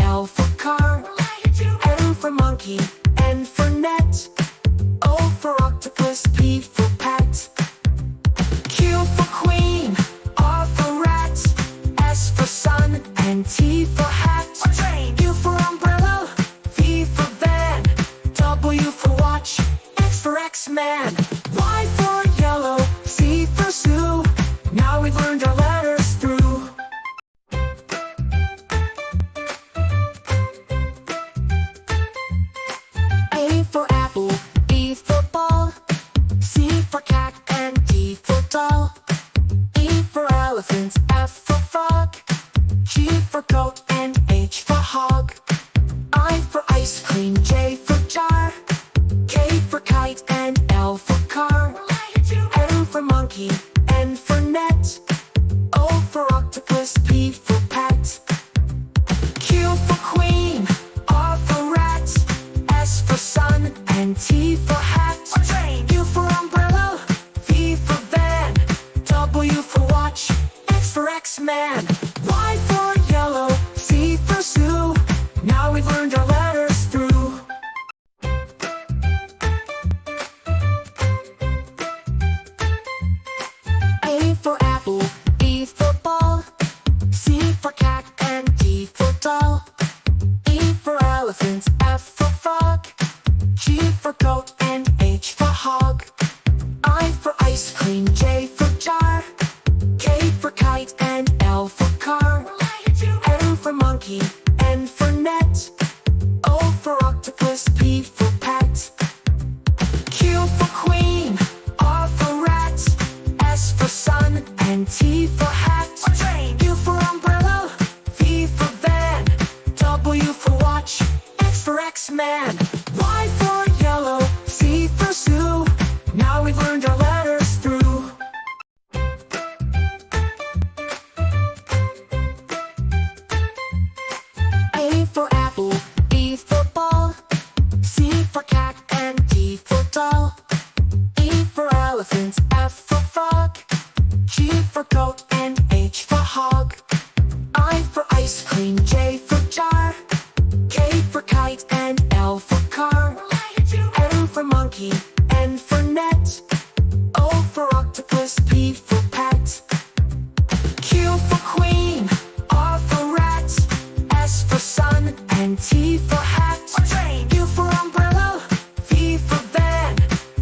L for car, M for monkey, N for net, O for octopus, P for pet, Q for queen, R for rat, S for sun, and T for hat. U for umbrella, V for van, W for watch, X for X-Man, Y for yellow, Z for zoo. Now we've learned our letters through. A for apple, B for ball, C for cat, and D for doll. E for elephant, F for frog, G for goat, and H for hog. I for ice cream, J for jar, K for kite, and L for car. M for monkey, N for net, O for octopus, P for pet, Q for queen, R for rat, S for sun, and T for hat. U for umbrella, V for van, W for watch, X for X-Man, Y for yellow, Z for zoo. Now we've learned our letters through. A for apple, B for ball, C for cat, and D for doll. E for elephant, F for frog, G for goat, and H for hog. I for ice cream, J for jar, K for kite, and L for car. M for monkey, N for net, O for octopus, P for pet, Q for queen, R for rat, S for sun, and T for hat. U for umbrella, V for van, W for watch, X for X-Man, Y for yellow, Z for zoo. Now we've learned our letters through. A for apple, B for ball, C for cat, and D for doll. E for elephant, F for frog, G for goat, and H for hog. I for ice cream, J for jar, K for kite, and L for car. M for monkey, N for net, O for octopus, P for pet, Q for queen, R for rat, S for sun, and T for hat. U for umbrella, V for van,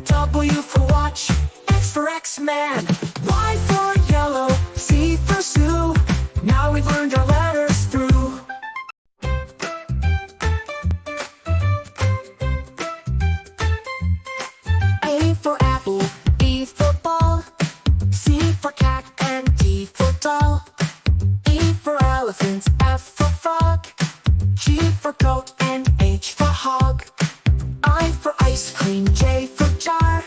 W for watch, X for X-Man, Y for yellow, Z for zoo. Now we've learned our letters through. A for apple, B for ball, C for cat, and D for doll. E for elephant, F for frog, G for goat, and H for hog. I for ice cream, J for jar,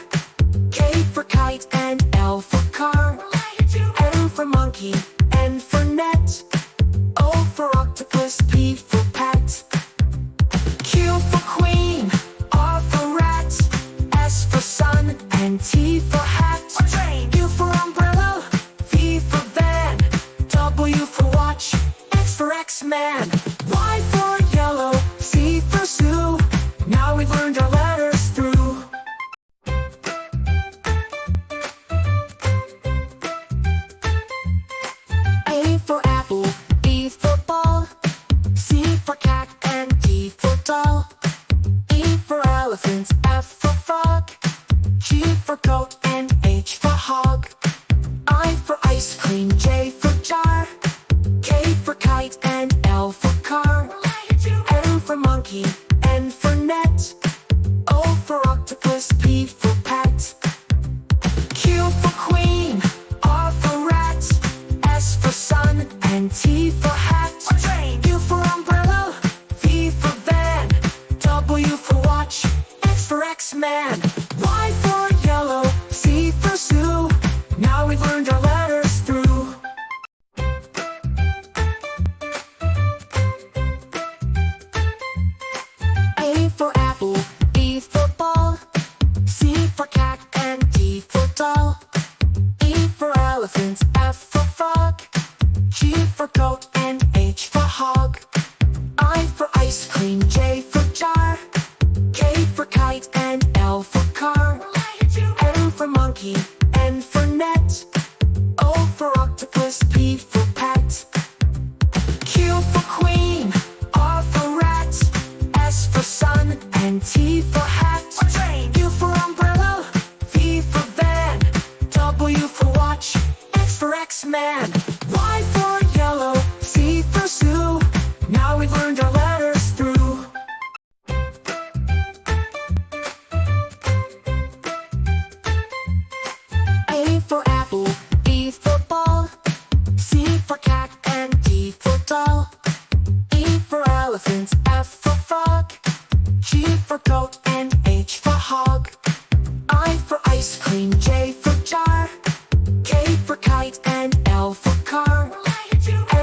K for kite, and L for car. M for monkey, N for net, O for octopus, P for pet, Q for queen, R for rat, S for sun, and T for hat. U for umbrella, V for van, W for watch, X for X-Man, Y for yellow, Z for zoo. Now we've learned our letters through. A for apple, B for ball, C for cat, and D for doll. E for elephant, F for frog, G for goat, and H for hog. I for ice cream, J for jar, K for kite, and L for car. M for monkey, N for net, O for octopus, P for pet, Q for queen, R for rat, S for sun, and T for hat. U for umbrella, V for van, W for watch, X for X-Man, Y for yellow, Z for zoo. Now we've learned our letters through. A for apple, B for ball, C for cat, and D for doll. E for elephant, F for frog, G for goat, and H for hog. I and T for hat. Train. U for umbrella, V for van, W for watch, X for X-Man, Y for yellow, Z for zoo. Now we've learned our letters through. A for apple, B for ball, C for cat and D for doll, E for elephant, F for frog, G for goat and H for hog, I for ice cream, J for jar, K for kite and L for car,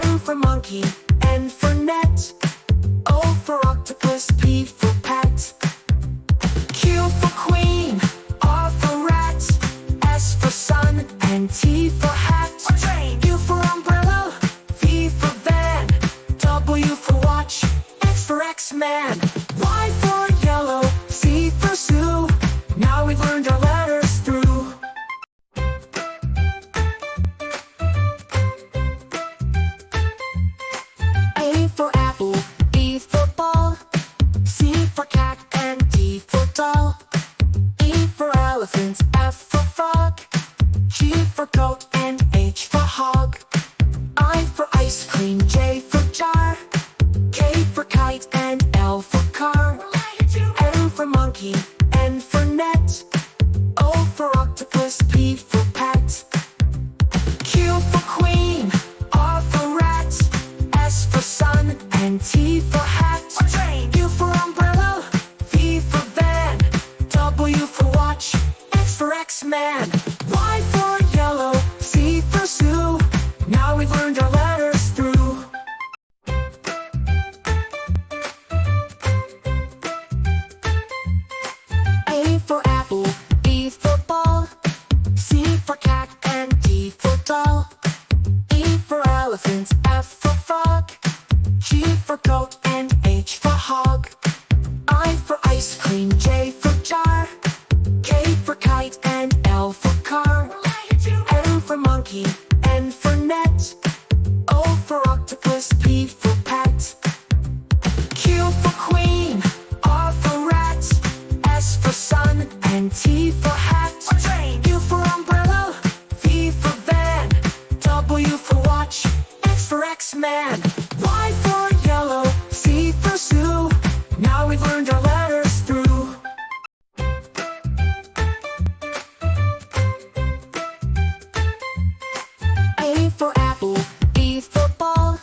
M for monkey, N for net, O for octopus, P for pet, Q for queen, R for rat, S for sun and T for hat. U for umbrella, V for van, W for watch, X for X-Man, Y for yellow, Z for zoo. Now we've learned our letters through. A for apple, B for ball, C for cat and D for doll, E for elephant, F for frog, G for goat and H for hog, I for ice cream, J for jar, K for kite and L for car, M for monkey, N for net, O for octopus, P for pet, Q for queen, R for rat, S for sun and T for hat. U for umbrella, V for van, W for watch, X for X-Man, Y for yellow, Z for zoo. Now we've learned our letters through. A for apple, B for ball, C for cat and D for doll, E for elephant, F for frog, G for goat and H for hog, I for ice cream, J for jar, K for kite and L for car, M for monkey, N for net, O for octopus, P for pet, Q for queen, R for rat, S for sun and T for hat. U for umbrella, V for van, W for watch, X for X-Man, Y for yellow, Z for zoo. Now we've learned our letters through. A for apple, B for ball,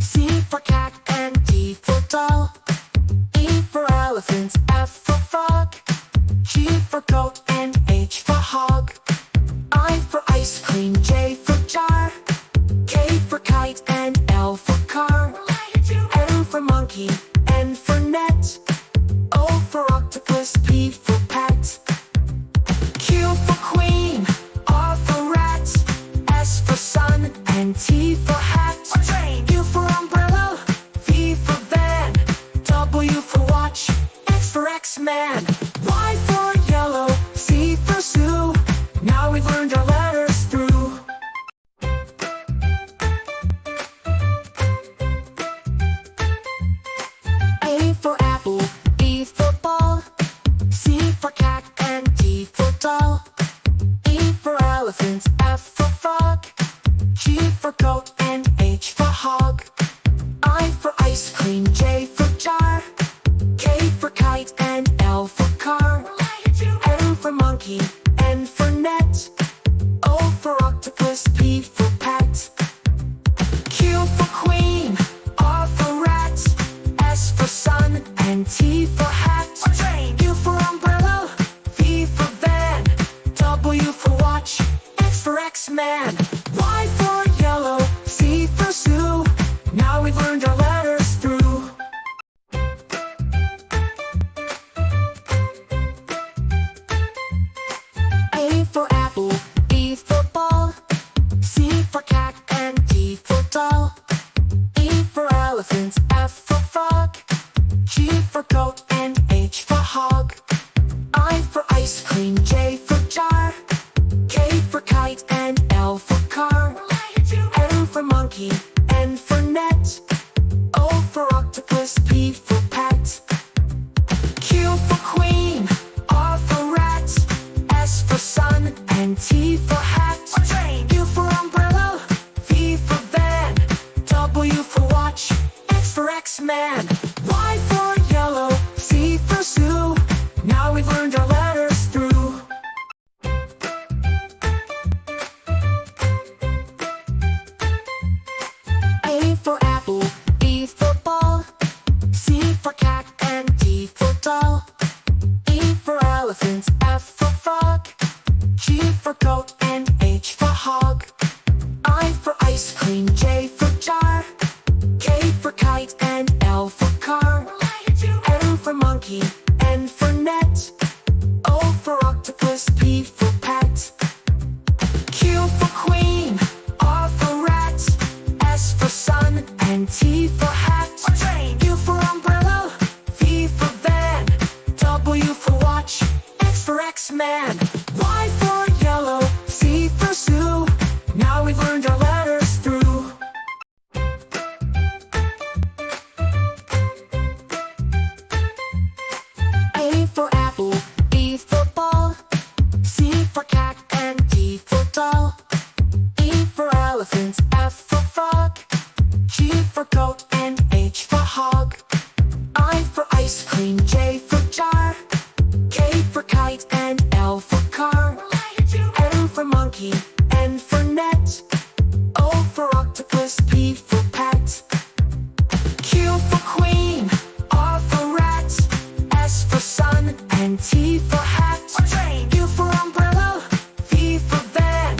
C for cat and D for doll, E for elephant, F for frog, G for goat and H for hog, I for ice cream, J for jar, K for kite and L for car, M for monkey, N for net, O for octopus, P for pet, Q for queen, R for rat, S for sun and T for hat. U for umbrella, V for van, W for watch, X for X-Man, Y for yellow, Z for zoo. Now we've learned our letters through. A for apple, B for ball, C for cat and D for doll, E for elephant, F for frog, G for goat and H for hog, I for ice cream, J for jar, K for kite and L for car, M for monkey, N for net, O for octopus, P for pet, Q for queen, R for rat, S for sun and T for hat. U for umbrella, V for van, W for watch, X for X-Man, Y for yellow, Z for zoo. Now we've learned our letters through. A for apple, B for ball, C for cat and D for doll, E for elephant, F for frog, G for goat and H for hog, I for ice cream, J for jar, K for kite and L for car, M for monkey, N for net, O for octopus, P for pet, Q monkey, N for net, O for octopus, P for pet, Q for queen, R for rat, S for sun, and T for hat. U for umbrella, V for van, W for watch, X for X-Man, Y for yellow, Z for zoo. Now we've learned our letters through. A for apple, B for ball, C for cat, and D for doll. E for elephant, F for frog, G for goat, and H for hog. I for ice cream, J for jar, K for kite, and L for car. M for monkey, N for net, O for octopus, P for pet, Q for queen, R for rat, S for sun, and T for hat. U for umbrella, V for van,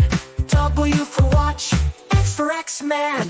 W for watch, X for X-Man.